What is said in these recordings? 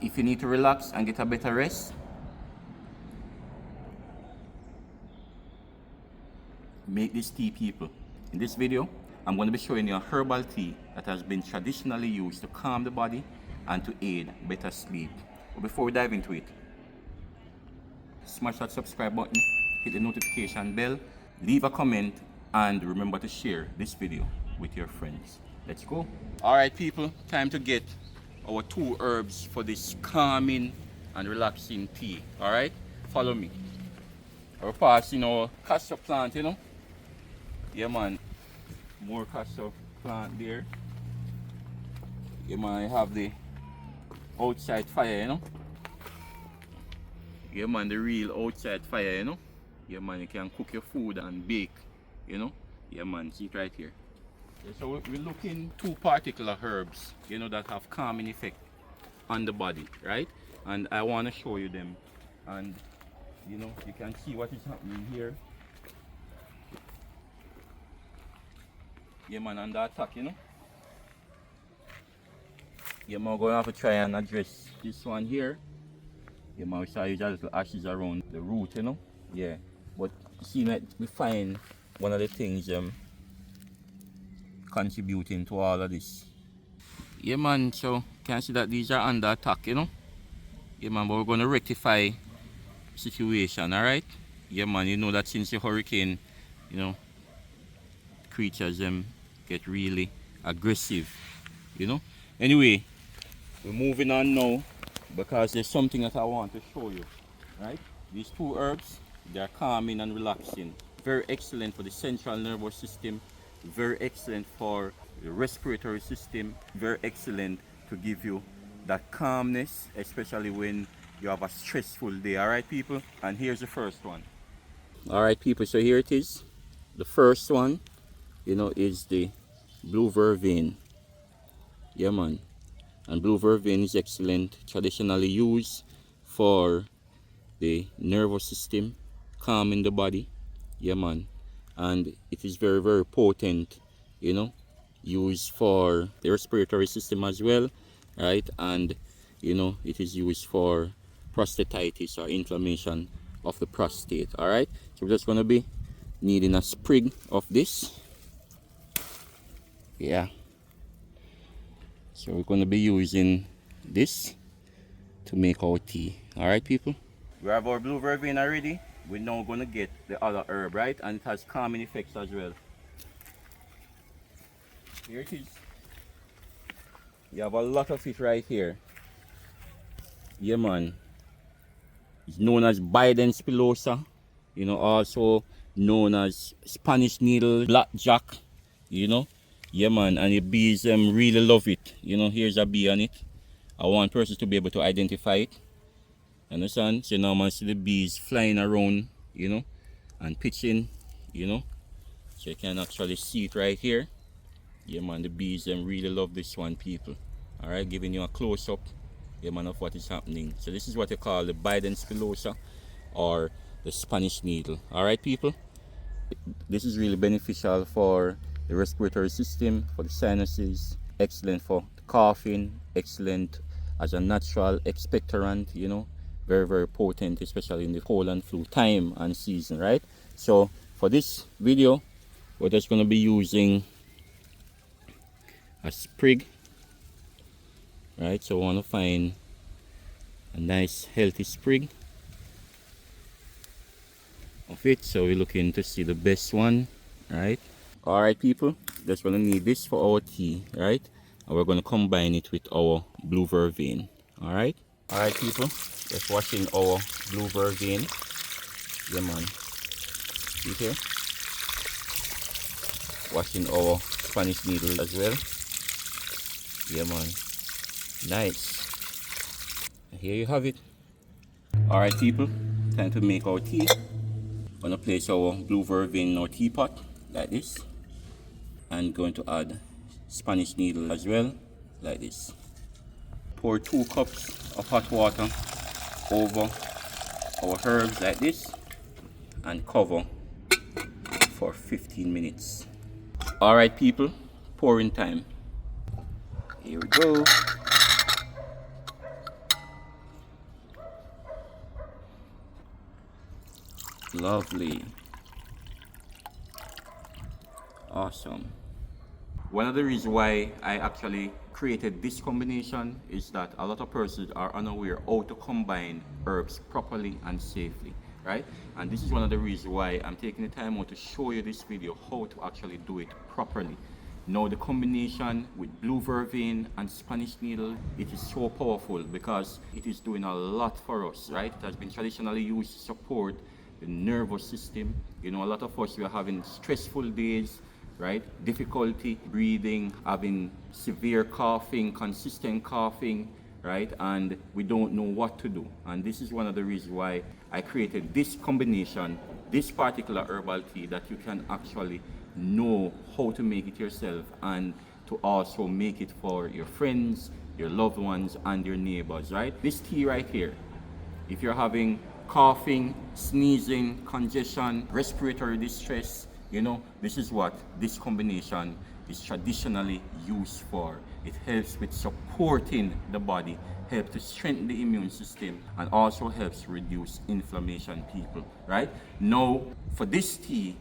If you need to relax and get a better rest, make this tea, people. In this video, I'm going to be showing you a herbal tea that has been traditionally used to calm the body and to aid better sleep. But before we dive into it, smash that subscribe button, hit the notification bell, leave a comment, and remember to share this video with your friends. Let's go. Alright people, time to get our 2 herbs for this calming and relaxing tea. Alright, follow me. We're passing our castor plant, you know. Yeah man, more castor plant there. Yeah man, I have the outside fire, you know. Yeah man, the real outside fire, you know. Yeah man, you can cook your food and bake, you know. Yeah man, see it right here. Yeah, so we're looking 2 particular herbs, you know, that have calming effect on the body, right? And I want to show you them, and you know, you can see what is happening here. Yeah man, under attack, you know. Yeah man, we're going to have to try and address this one here. Yeah man, we saw a little ashes around the root, you know. Yeah, but see, like, we find one of the things contributing to all of this. Yeah man, so can see that these are under attack, you know. Yeah man, but we're going to rectify the situation, alright. Yeah man, you know that since the hurricane, you know, creatures get really aggressive, you know. Anyway, we're moving on now because there's something that I want to show you, right? These 2 herbs, they're calming and relaxing, very excellent for the central nervous system, very excellent for the respiratory system, very excellent to give you that calmness, especially when you have a stressful day. All right people, and here's the first one. All right people, so here it is. The first one, you know, is the Blue Vervain. Yeah man, and Blue Vervain is excellent, traditionally used for the nervous system, calming the body. Yeah man, and it is very, very potent, you know, used for the respiratory system as well, right? And you know, it is used for prostatitis or inflammation of the prostate. All right, so we're just going to be needing a sprig of this. Yeah, so we're going to be using this to make our tea. All right people, we have our Blue Vervain already. We're now going to get the other herb, right? And it has calming effects as well. Here it is. You have a lot of it right here. Yeah man, it's known as Biden spilosa, you know, also known as Spanish needle, blackjack, you know. Yeah man, and the bees really love it. You know, here's a bee on it. I want persons to be able to identify it. Understand? So now man see the bees flying around, you know, and pitching, you know. So you can actually see it right here. Yeah man, the bees really love this one people. Alright, giving you a close-up, yeah man, of what is happening. So this is what you call the Biden spilosa or the Spanish needle. Alright people, this is really beneficial for the respiratory system, for the sinuses, excellent for coughing, excellent as a natural expectorant, you know, very, very potent, especially in the cold and flu time and season, right? So for this video, we're just going to be using a sprig, right? So I want to find a nice healthy sprig of it, so we're looking to see the best one, right? All right people, just going to need this for our tea, right? And we're going to combine it with our Blue Vervain. All right people, just washing our Blue Vervain. Yeah man, see here, washing our Spanish needle as well. Yeah man, nice. Here you have it. All right people, time to make our tea. I'm gonna place our Blue Vervain in our teapot like this, and going to add Spanish needle as well, like this. Pour 2 cups of hot water over our herbs like this, and cover for 15 minutes. All right people, pouring time. Here we go. Lovely. Awesome. One of the reasons why I actually created this combination is that a lot of persons are unaware how to combine herbs properly and safely, right? And this is one of the reasons why I'm taking the time out to show you this video, how to actually do it properly. Now the combination with Blue Vervain and Spanish Needle, it is so powerful because it is doing a lot for us, right? It has been traditionally used to support the nervous system. You know, a lot of us, we are having stressful days, right? Difficulty breathing, having severe coughing, consistent coughing, right? And we don't know what to do. And this is one of the reasons why I created this combination, this particular herbal tea, that you can actually know how to make it yourself and to also make it for your friends, your loved ones, and your neighbors, right? This tea right here, if you're having coughing, sneezing, congestion, respiratory distress, you know, this is what this combination is traditionally used for. It helps with supporting the body, helps to strengthen the immune system, and also helps reduce inflammation, people, right? Now, for this tea,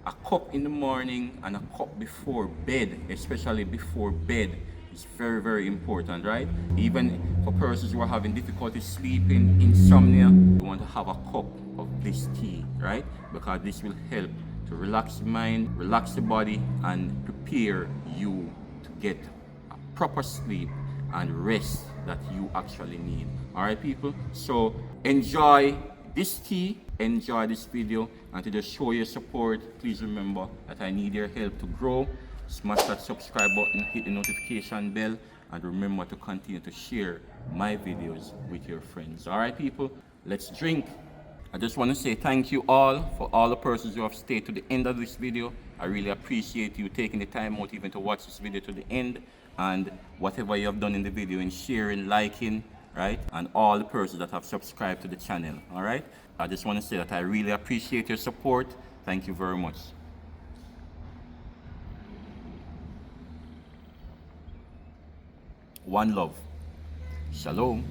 a cup in the morning and a cup before bed, especially before bed, is very, very important, right? Even for persons who are having difficulty sleeping, insomnia, you want to have a cup of this tea, right? Because this will help to relax the mind, relax the body, and prepare you to get a proper sleep and rest that you actually need. All right, people? So enjoy this tea, enjoy this video, and to just show your support, please remember that I need your help to grow. Smash that subscribe button, hit the notification bell, and remember to continue to share my videos with your friends. All right, people, let's drink. I just want to say thank you all for all the persons who have stayed to the end of this video. I really appreciate you taking the time out even to watch this video to the end, and whatever you have done in the video in sharing, liking, right, and all the persons that have subscribed to the channel. All right, I just want to say that I really appreciate your support. Thank you very much. One love. Shalom.